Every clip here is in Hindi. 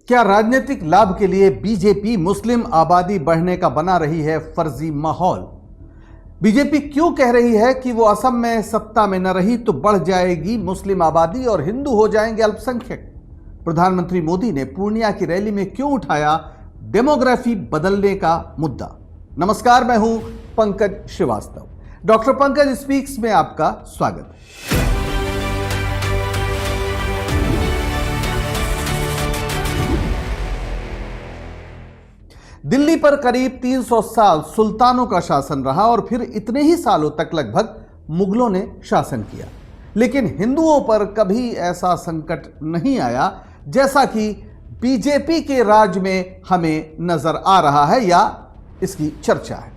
क्या राजनीतिक लाभ के लिए बीजेपी मुस्लिम आबादी बढ़ने का बना रही है फर्जी माहौल? बीजेपी क्यों कह रही है कि वो असम में सत्ता में न रही तो बढ़ जाएगी मुस्लिम आबादी और हिंदू हो जाएंगे अल्पसंख्यक? प्रधानमंत्री मोदी ने पूर्णिया की रैली में क्यों उठाया डेमोग्राफी बदलने का मुद्दा? नमस्कार, मैं हूं पंकज श्रीवास्तव। डॉक्टर पंकज स्पीक्स में आपका स्वागत है। दिल्ली पर करीब 300 साल सुल्तानों का शासन रहा और फिर इतने ही सालों तक लगभग मुगलों ने शासन किया, लेकिन हिंदुओं पर कभी ऐसा संकट नहीं आया जैसा कि बीजेपी के राज में हमें नजर आ रहा है या इसकी चर्चा है।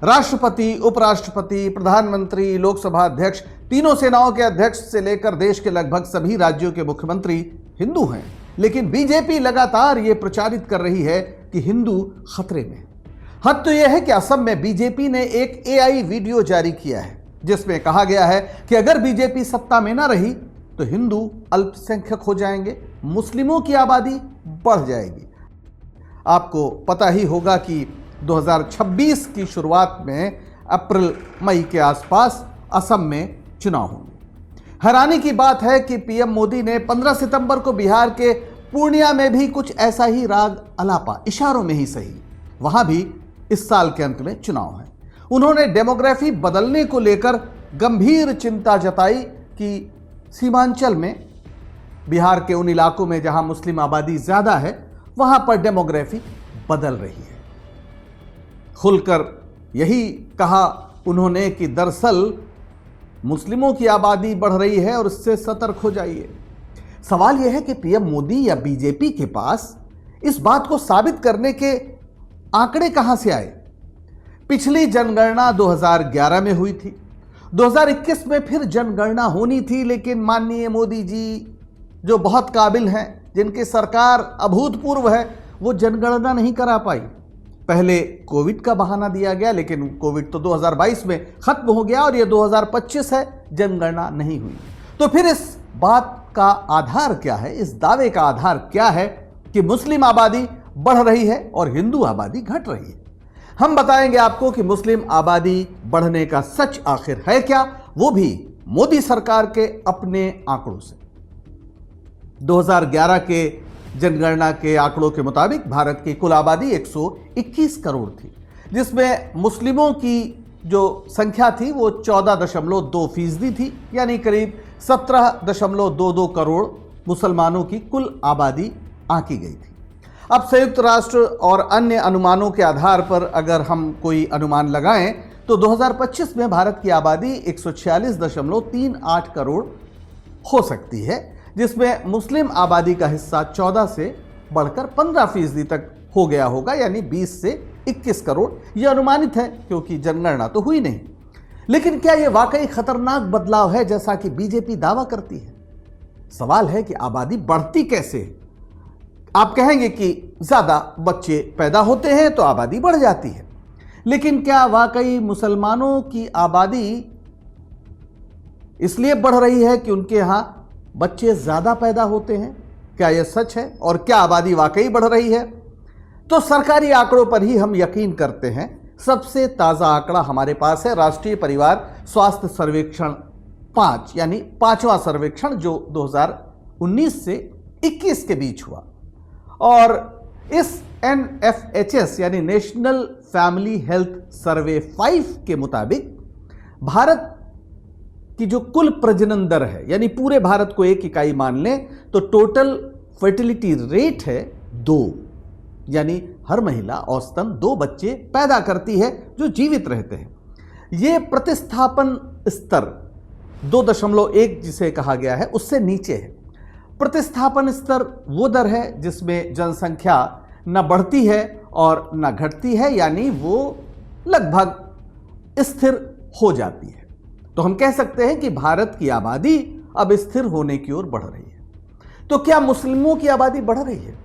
राष्ट्रपति, उपराष्ट्रपति, प्रधानमंत्री, लोकसभा अध्यक्ष, तीनों सेनाओं के अध्यक्ष से लेकर देश के लगभग सभी राज्यों के मुख्यमंत्री हिंदू हैं, लेकिन बीजेपी लगातार ये प्रचारित कर रही है कि हिंदू खतरे में। हद तो यह है कि असम में बीजेपी ने एक एआई वीडियो जारी किया है जिसमें कहा गया है कि अगर बीजेपी सत्ता में ना रही तो हिंदू अल्पसंख्यक हो जाएंगे, मुस्लिमों की आबादी बढ़ जाएगी। आपको पता ही होगा कि 2026 की शुरुआत में अप्रैल मई के आसपास असम में चुनाव होंगे। हैरानी की बात है कि पीएम मोदी ने 15 सितंबर को बिहार के पूर्णिया में भी कुछ ऐसा ही राग अलापा, इशारों में ही सही, वहां भी इस साल के अंत में चुनाव है। उन्होंने डेमोग्राफी बदलने को लेकर गंभीर चिंता जताई कि सीमांचल में, बिहार के उन इलाकों में जहां मुस्लिम आबादी ज्यादा है, वहां पर डेमोग्राफी बदल रही है। खुलकर यही कहा उन्होंने कि दरअसल मुस्लिमों की आबादी बढ़ रही है और इससे सतर्क हो जाइए। सवाल यह है कि पीएम मोदी या बीजेपी के पास इस बात को साबित करने के आंकड़े कहां से आए? पिछली जनगणना 2011 में हुई थी, 2021 में फिर जनगणना होनी थी, लेकिन माननीय मोदी जी जो बहुत काबिल हैं, जिनकी सरकार अभूतपूर्व है, वो जनगणना नहीं करा पाई। पहले कोविड का बहाना दिया गया, लेकिन कोविड तो 2022 में खत्म हो गया और ये 2025 है, जनगणना नहीं हुई। तो फिर इस बात का आधार क्या है, इस दावे का आधार क्या है कि मुस्लिम आबादी बढ़ रही है और हिंदू आबादी घट रही है? हम बताएंगे आपको कि मुस्लिम आबादी बढ़ने का सच आखिर है क्या, वो भी मोदी सरकार के अपने आंकड़ों से। 2011 के जनगणना के आंकड़ों के मुताबिक भारत की कुल आबादी 121 करोड़ थी, जिसमें मुस्लिमों की जो संख्या थी वो 14.2% थी, यानी करीब 17.22 करोड़ मुसलमानों की कुल आबादी आंकी गई थी। अब संयुक्त राष्ट्र और अन्य अनुमानों के आधार पर अगर हम कोई अनुमान लगाएं तो 2025 में भारत की आबादी 146.38 करोड़ हो सकती है, जिसमें मुस्लिम आबादी का हिस्सा 14 से बढ़कर 15% तक हो गया होगा, यानी 20 से 21 करोड़। यह अनुमानित है क्योंकि जनगणना तो हुई नहीं। लेकिन क्या यह वाकई खतरनाक बदलाव है जैसा कि बीजेपी दावा करती है? सवाल है कि आबादी बढ़ती कैसे है? आप कहेंगे कि ज्यादा बच्चे पैदा होते हैं तो आबादी बढ़ जाती है, लेकिन क्या वाकई मुसलमानों की आबादी इसलिए बढ़ रही है कि उनके यहां बच्चे ज्यादा पैदा होते हैं? क्या यह सच है और क्या आबादी वाकई बढ़ रही है? तो सरकारी आंकड़ों पर ही हम यकीन करते हैं। सबसे ताजा आंकड़ा हमारे पास है राष्ट्रीय परिवार स्वास्थ्य सर्वेक्षण 5, यानी 5वां सर्वेक्षण जो 2019 से 21 के बीच हुआ। और इस NFHS यानी नेशनल फैमिली हेल्थ सर्वे 5 के मुताबिक भारत की जो कुल प्रजनन दर है, यानी पूरे भारत को एक इकाई मान लें तो टोटल फर्टिलिटी रेट है 2, यानी हर महिला औसतन 2 बच्चे पैदा करती है जो जीवित रहते हैं। यह प्रतिस्थापन स्तर 2.1 जिसे कहा गया है उससे नीचे है। प्रतिस्थापन स्तर वो दर है जिसमें जनसंख्या न बढ़ती है और न घटती है, यानी वो लगभग स्थिर हो जाती है। तो हम कह सकते हैं कि भारत की आबादी अब स्थिर होने की ओर बढ़ रही है। तो क्या मुस्लिमों की आबादी बढ़ रही है?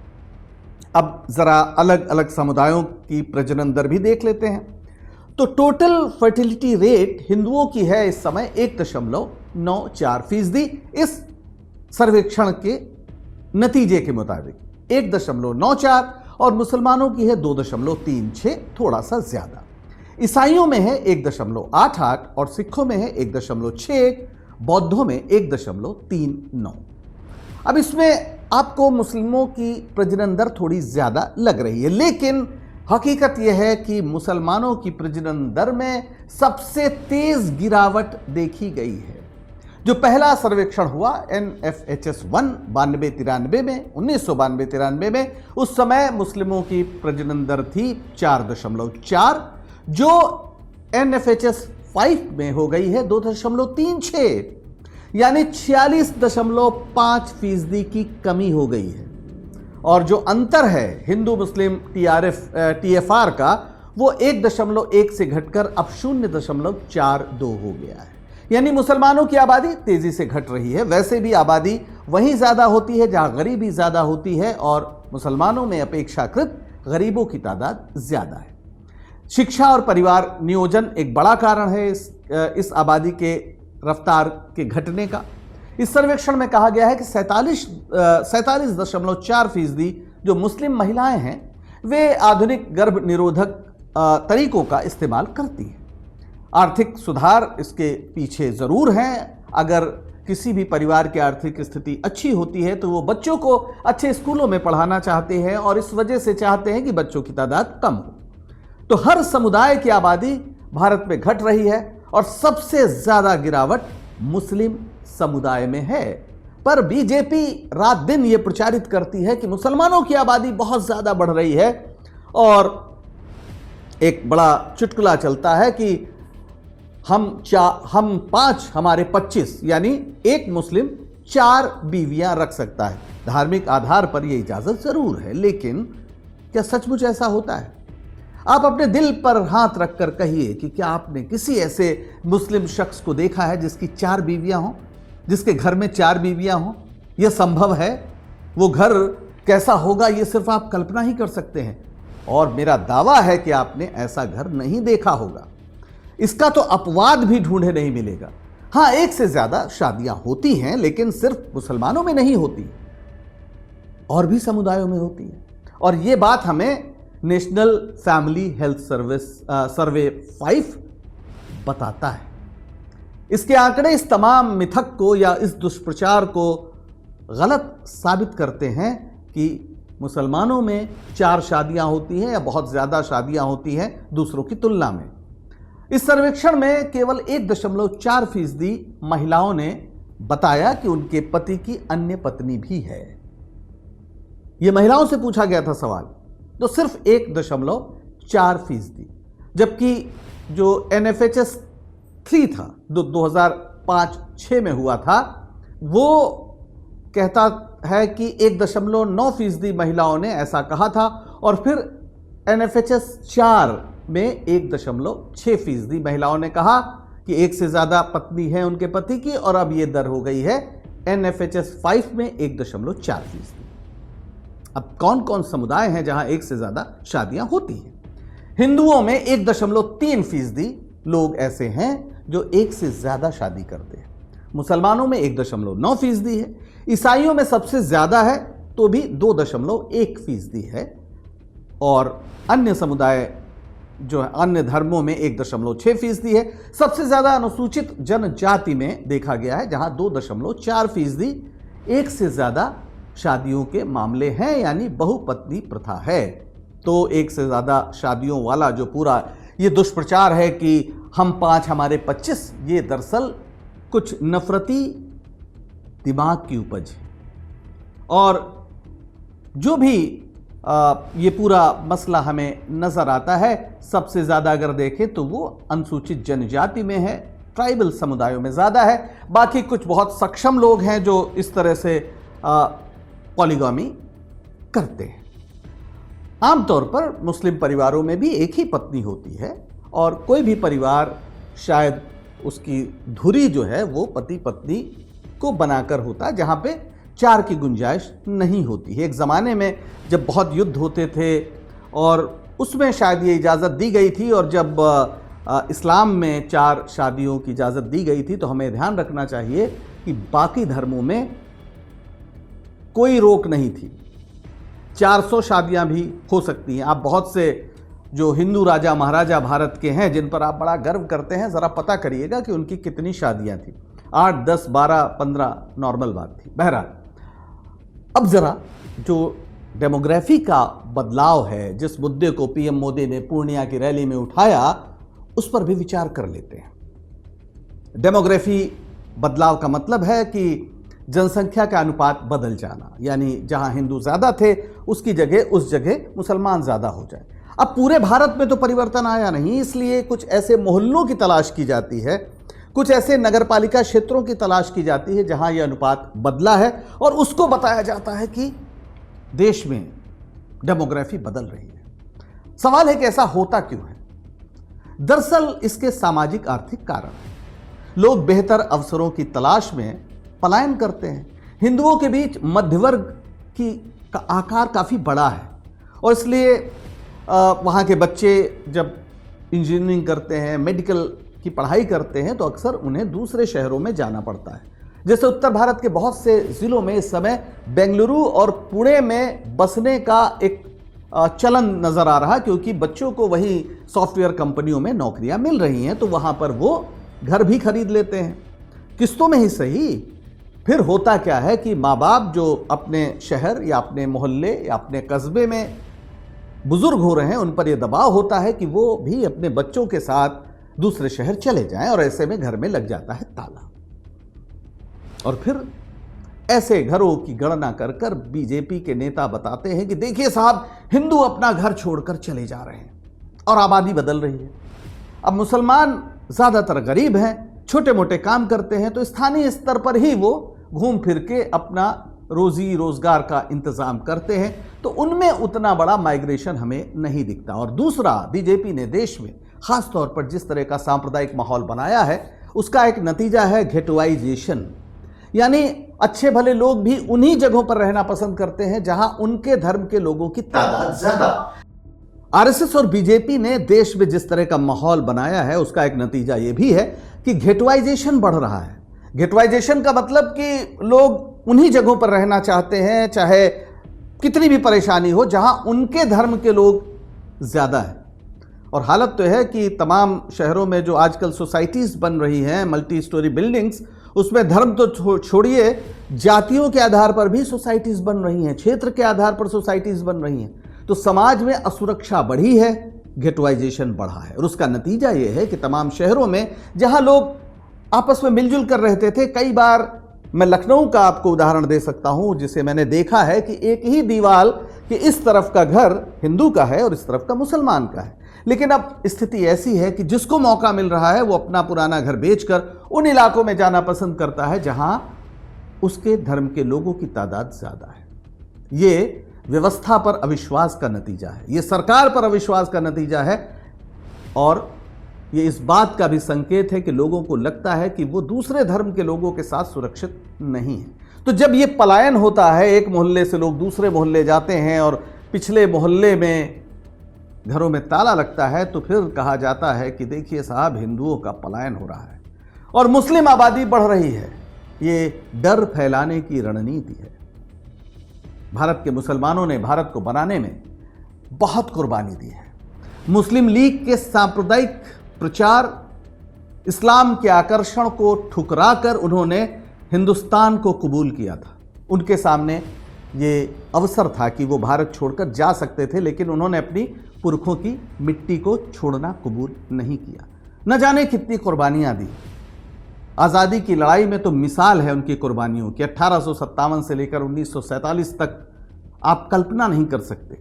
अब जरा अलग अलग समुदायों की प्रजनन दर भी देख लेते हैं। तो टोटल फर्टिलिटी रेट हिंदुओं की है इस समय 1.94%, इस सर्वेक्षण के नतीजे के मुताबिक। 1.94 और मुसलमानों की है 2.36, थोड़ा सा ज्यादा। ईसाइयों में है 1.88 और सिखों में है 1.61, बौद्धों में 1.39। अब इसमें आपको मुस्लिमों की प्रजनन दर थोड़ी ज्यादा लग रही है, लेकिन हकीकत यह है कि मुसलमानों की प्रजनन दर में सबसे तेज गिरावट देखी गई है। जो पहला सर्वेक्षण हुआ NFHS 1 92-93 में, 1992-93 में, उस समय मुस्लिमों की प्रजनन दर थी 4.4, जो NFHS 5 में हो गई है 2.36, यानी 46.5% की कमी हो गई है। और जो अंतर है हिंदू मुस्लिम TFR का, वो 1.1 से घटकर अब 0.42 हो गया है। यानी मुसलमानों की आबादी तेजी से घट रही है। वैसे भी आबादी वहीं ज्यादा होती है जहां गरीबी ज्यादा होती है, और मुसलमानों में अपेक्षाकृत गरीबों की तादाद ज्यादा है। शिक्षा और परिवार नियोजन एक बड़ा कारण है इस आबादी के रफ्तार के घटने का। इस सर्वेक्षण में कहा गया है कि 47.4% जो मुस्लिम महिलाएं हैं वे आधुनिक गर्भ निरोधक तरीकों का इस्तेमाल करती हैं। आर्थिक सुधार इसके पीछे जरूर हैं। अगर किसी भी परिवार की आर्थिक स्थिति अच्छी होती है तो वो बच्चों को अच्छे स्कूलों में पढ़ाना चाहते हैं और इस वजह से चाहते हैं कि बच्चों की तादाद कम हो। तो हर समुदाय की आबादी भारत में घट रही है और सबसे ज्यादा गिरावट मुस्लिम समुदाय में है। पर बीजेपी रात दिन यह प्रचारित करती है कि मुसलमानों की आबादी बहुत ज्यादा बढ़ रही है, और एक बड़ा चुटकुला चलता है कि हम 5 हमारे 25, यानी एक मुस्लिम 4 बीवियां रख सकता है। धार्मिक आधार पर यह इजाजत जरूर है, लेकिन क्या सचमुच ऐसा होता है? आप अपने दिल पर हाथ रखकर कहिए कि क्या आपने किसी ऐसे मुस्लिम शख्स को देखा है जिसकी 4 बीवियां हों, जिसके घर में 4 बीवियां हों? यह संभव है? वो घर कैसा होगा ये सिर्फ आप कल्पना ही कर सकते हैं, और मेरा दावा है कि आपने ऐसा घर नहीं देखा होगा। इसका तो अपवाद भी ढूंढे नहीं मिलेगा। हां, एक से ज्यादा शादियां होती हैं, लेकिन सिर्फ मुसलमानों में नहीं होती, और भी समुदायों में होती है। और यह बात हमें नेशनल फैमिली हेल्थ सर्वे 5 बताता है। इसके आंकड़े इस तमाम मिथक को या इस दुष्प्रचार को गलत साबित करते हैं कि मुसलमानों में 4 शादियां होती हैं या बहुत ज्यादा शादियां होती हैं दूसरों की तुलना में। इस सर्वेक्षण में केवल 1.4% महिलाओं ने बताया कि उनके पति की अन्य पत्नी भी है। यह महिलाओं से पूछा गया था सवाल, तो सिर्फ 1.4%, जबकि जो NFHS 3 था, 2005-6 में हुआ था, वो कहता है कि 1.9% महिलाओं ने ऐसा कहा था, और फिर NFHS 4 में 1.6% महिलाओं ने कहा कि एक से ज्यादा पत्नी है उनके पति की, और अब यह दर हो गई है NFHS 5 में 1.4%। अब कौन कौन समुदाय हैं जहां एक से ज्यादा शादियां होती हैं? हिंदुओं में 1.3% लोग ऐसे हैं जो एक से ज्यादा शादी करते हैं। मुसलमानों में 1.9% है। ईसाइयों में सबसे ज्यादा है तो भी 2.1% है, और अन्य समुदाय जो है अन्य धर्मों में 1.6% है। सबसे ज्यादा अनुसूचित जनजाति में देखा गया है, जहां 2.4% एक से ज्यादा शादियों के मामले हैं, यानी बहुपत्नी प्रथा है। तो एक से ज्यादा शादियों वाला जो पूरा ये दुष्प्रचार है कि हम 5 हमारे 25, ये दरअसल कुछ नफरती दिमाग की उपज है। और जो भी ये पूरा मसला हमें नजर आता है, सबसे ज्यादा अगर देखें तो वो अनुसूचित जनजाति में है, ट्राइबल समुदायों में ज्यादा है। बाकी कुछ बहुत सक्षम लोग हैं जो इस तरह से पॉलीगामी करते हैं। आमतौर पर मुस्लिम परिवारों में भी एक ही पत्नी होती है, और कोई भी परिवार शायद उसकी धुरी जो है वो पति पत्नी को बनाकर होता है, जहां पे 4 की गुंजाइश नहीं होती है। एक ज़माने में जब बहुत युद्ध होते थे और उसमें शायद ये इजाज़त दी गई थी, और जब इस्लाम में 4 शादियों की इजाज़त दी गई थी, तो हमें ध्यान रखना चाहिए कि बाकी धर्मों में कोई रोक नहीं थी। 400 शादियां भी हो सकती हैं। आप बहुत से जो हिंदू राजा महाराजा भारत के हैं जिन पर आप बड़ा गर्व करते हैं, ज़रा पता करिएगा कि उनकी कितनी शादियां थी। 8, 10, 12, 15 नॉर्मल बात थी। बहरहाल, अब ज़रा जो डेमोग्राफी का बदलाव है, जिस मुद्दे को पीएम मोदी ने पूर्णिया की रैली में उठाया, उस पर भी विचार कर लेते हैं। डेमोग्राफी बदलाव का मतलब है कि जनसंख्या का अनुपात बदल जाना, यानी जहां हिंदू ज्यादा थे उसकी जगह उस जगह मुसलमान ज्यादा हो जाए। अब पूरे भारत में तो परिवर्तन आया नहीं, इसलिए कुछ ऐसे मोहल्लों की तलाश की जाती है, कुछ ऐसे नगरपालिका क्षेत्रों की तलाश की जाती है जहां यह अनुपात बदला है और उसको बताया जाता है कि देश में डेमोग्राफी बदल रही है। सवाल है कि ऐसा होता क्यों है? दरअसल इसके सामाजिक आर्थिक कारण हैं। लोग बेहतर अवसरों की तलाश में पलायन करते हैं। हिंदुओं के बीच मध्यवर्ग का आकार काफ़ी बड़ा है और इसलिए वहाँ के बच्चे जब इंजीनियरिंग करते हैं, मेडिकल की पढ़ाई करते हैं, तो अक्सर उन्हें दूसरे शहरों में जाना पड़ता है। जैसे उत्तर भारत के बहुत से ज़िलों में इस समय बेंगलुरु और पुणे में बसने का एक चलन नज़र आ रहा, क्योंकि बच्चों को वही सॉफ्टवेयर कंपनियों में नौकरियां मिल रही हैं, तो वहाँ पर वो घर भी खरीद लेते हैं, किस्तों में ही सही। फिर होता क्या है कि माँ बाप जो अपने शहर या अपने मोहल्ले या अपने कस्बे में बुजुर्ग हो रहे हैं, उन पर यह दबाव होता है कि वो भी अपने बच्चों के साथ दूसरे शहर चले जाएं, और ऐसे में घर में लग जाता है ताला। और फिर ऐसे घरों की गणना कर कर बीजेपी के नेता बताते हैं कि देखिए साहब, हिंदू अपना घर छोड़कर चले जा रहे हैं और आबादी बदल रही है। अब मुसलमान ज़्यादातर गरीब हैं, छोटे मोटे काम करते हैं, तो स्थानीय स्तर पर ही वो घूम फिर के अपना रोजी रोजगार का इंतजाम करते हैं, तो उनमें उतना बड़ा माइग्रेशन हमें नहीं दिखता। और दूसरा, बीजेपी ने देश में खासतौर पर जिस तरह का सांप्रदायिक माहौल बनाया है, उसका एक नतीजा है घेटवाइजेशन, यानी अच्छे भले लोग भी उन्हीं जगहों पर रहना पसंद करते हैं जहां उनके धर्म के लोगों की तादाद ज्यादा। आरएसएस और बीजेपी ने देश में जिस तरह का माहौल बनाया है, उसका एक नतीजा यह भी है कि घेटवाइजेशन बढ़ रहा है। घेटवाइजेशन का मतलब कि लोग उन्हीं जगहों पर रहना चाहते हैं, चाहे कितनी भी परेशानी हो, जहां उनके धर्म के लोग ज्यादा हैं। और हालत तो है कि तमाम शहरों में जो आजकल सोसाइटीज बन रही हैं, मल्टी स्टोरी बिल्डिंग्स, उसमें धर्म तो छोड़िए, जातियों के आधार पर भी सोसाइटीज बन रही हैं, क्षेत्र के आधार पर सोसाइटीज बन रही हैं। तो समाज में असुरक्षा बढ़ी है, घेटवाइजेशन बढ़ा है, और उसका नतीजा यह है कि तमाम शहरों में जहां लोग आपस में मिलजुल कर रहते थे, कई बार मैं लखनऊ का आपको उदाहरण दे सकता हूं, जिसे मैंने देखा है कि एक ही दीवार के इस तरफ का घर हिंदू का है और इस तरफ का मुसलमान का है। लेकिन अब स्थिति ऐसी है कि जिसको मौका मिल रहा है वो अपना पुराना घर बेचकर उन इलाकों में जाना पसंद करता है जहां उसके धर्म के लोगों की तादाद ज्यादा है। ये व्यवस्था पर अविश्वास का नतीजा है, ये सरकार पर अविश्वास का नतीजा है, और ये इस बात का भी संकेत है कि लोगों को लगता है कि वो दूसरे धर्म के लोगों के साथ सुरक्षित नहीं है। तो जब ये पलायन होता है, एक मोहल्ले से लोग दूसरे मोहल्ले जाते हैं और पिछले मोहल्ले में घरों में ताला लगता है, तो फिर कहा जाता है कि देखिए साहब, हिंदुओं का पलायन हो रहा है और मुस्लिम आबादी बढ़ रही है। ये डर फैलाने की रणनीति है। भारत के मुसलमानों ने भारत को बनाने में बहुत कुर्बानी दी है। मुस्लिम लीग के सांप्रदायिक प्रचार, इस्लाम के आकर्षण को ठुकराकर उन्होंने हिंदुस्तान को कबूल किया था। उनके सामने ये अवसर था कि वो भारत छोड़कर जा सकते थे, लेकिन उन्होंने अपनी पुरखों की मिट्टी को छोड़ना कबूल नहीं किया। न जाने कितनी कुर्बानियां दी। आज़ादी की लड़ाई में तो मिसाल है उनकी कुर्बानियों की। 1857 से लेकर 1947 तक आप कल्पना नहीं कर सकते।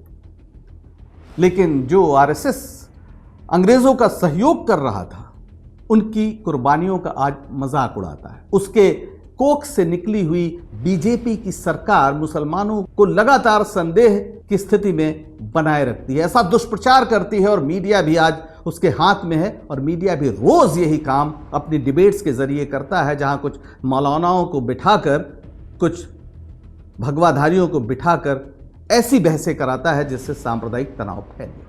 लेकिन जो आरएसएस अंग्रेज़ों का सहयोग कर रहा था, उनकी कुर्बानियों का आज मजाक उड़ाता है। उसके कोख से निकली हुई बीजेपी की सरकार मुसलमानों को लगातार संदेह की स्थिति में बनाए रखती है, ऐसा दुष्प्रचार करती है, और मीडिया भी आज उसके हाथ में है। और मीडिया भी रोज यही काम अपनी डिबेट्स के जरिए करता है, जहां कुछ मौलानाओं को बिठाकर, कुछ भगवाधारियों को बिठाकर ऐसी बहसें कराता है जिससे सांप्रदायिक तनाव फैले।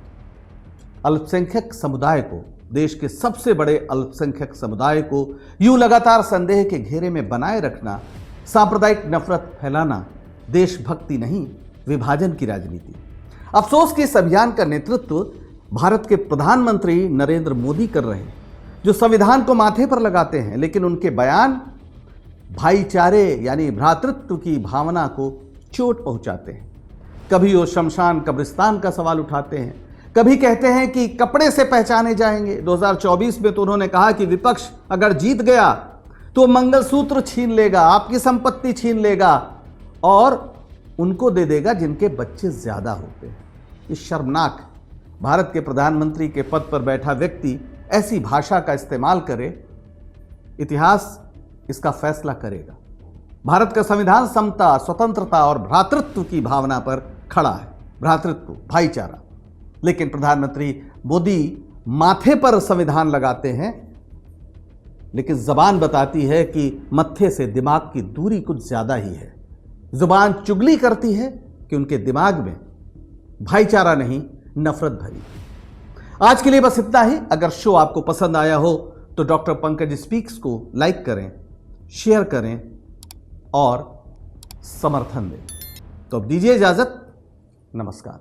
अल्पसंख्यक समुदाय को, देश के सबसे बड़े अल्पसंख्यक समुदाय को यूं लगातार संदेह के घेरे में बनाए रखना, सांप्रदायिक नफरत फैलाना देशभक्ति नहीं, विभाजन की राजनीति। अफसोस कि इस अभियान का नेतृत्व भारत के प्रधानमंत्री नरेंद्र मोदी कर रहे हैं, जो संविधान को माथे पर लगाते हैं, लेकिन उनके बयान भाईचारे यानी भ्रातृत्व की भावना को चोट पहुंचाते हैं। कभी वो शमशान कब्रिस्तान का सवाल उठाते हैं, कभी कहते हैं कि कपड़े से पहचाने जाएंगे। 2024 में तो उन्होंने कहा कि विपक्ष अगर जीत गया तो मंगलसूत्र छीन लेगा, आपकी संपत्ति छीन लेगा और उनको दे देगा जिनके बच्चे ज्यादा होते हैं। ये शर्मनाक। भारत के प्रधानमंत्री के पद पर बैठा व्यक्ति ऐसी भाषा का इस्तेमाल करे, इतिहास इसका फैसला करेगा। भारत का संविधान समता, स्वतंत्रता और भ्रातृत्व की भावना पर खड़ा है, भ्रातृत्व, भाईचारा। लेकिन प्रधानमंत्री मोदी माथे पर संविधान लगाते हैं, लेकिन जबान बताती है कि मत्थे से दिमाग की दूरी कुछ ज्यादा ही है। जुबान चुगली करती है कि उनके दिमाग में भाईचारा नहीं, नफरत भरी। आज के लिए बस इतना ही। अगर शो आपको पसंद आया हो तो डॉक्टर पंकज स्पीक्स को लाइक करें, शेयर करें और समर्थन दें। तो अब दीजिए इजाजत। नमस्कार।